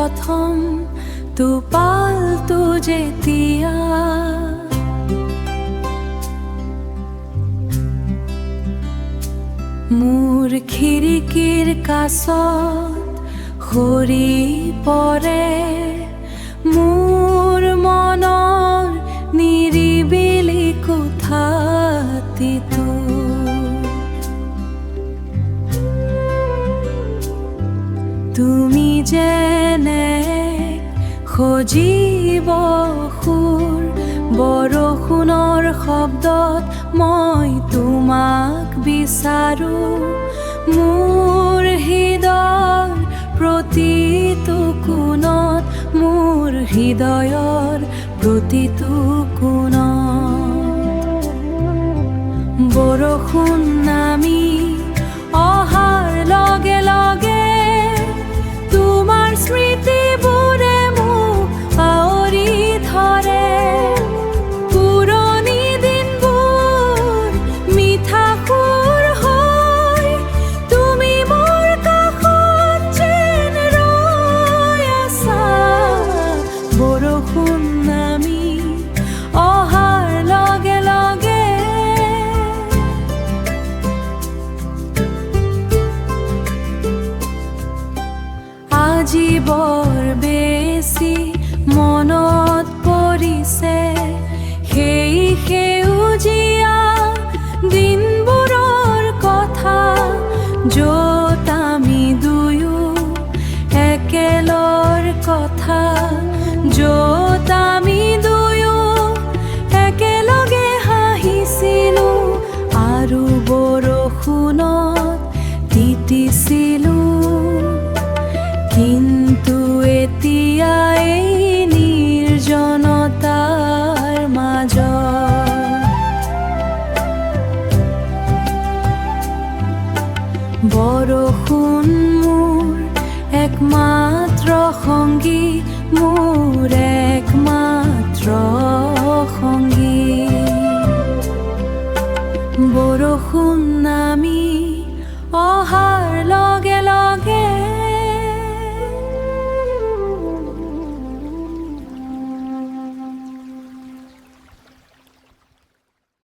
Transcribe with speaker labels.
Speaker 1: প্ৰথম টোপালটো যেতিয়া মোৰ খিৰিকীৰ কাষত সৰি পৰে, মোৰ মনৰ নিৰিবিলি কোঠাটিতো তুমি যেনে সজীৱ সুৰ, বৰষুণৰ শব্দত মই তোমাক বিচাৰো, মোৰ হৃদয়ৰ প্ৰতিটো কোণত, মোৰ হৃদয়ৰ প্ৰতিটো কোণত। বৰষুণ নামি অহাৰ লগে লগে তোমাৰ স্মৃতিবোৰে মোক আৱৰি ধৰে, পুৰণি দিনবোৰ মিঠা সুৰ হৈ তুমি মোৰ কাষত যেন ৰৈ আছা। বৰষুণ নামি অহাৰ লগে লগে আজি বৰ বেছি মনত পৰিছে সেই সেউজীয়া দিনবোৰৰ কথা, য'ত আমি দুয়ো একেলৰ কথা, য'ত আমি দুয়ো একেলগে হাঁহিছিলো আৰু বৰষুণত তিতিছিলো। কিন্তু এতিয়া এই নিৰ্জনতাৰ মাজত বৰষুণ মোৰ একমাত্ৰ সংগী, মোৰ একমাত্ৰ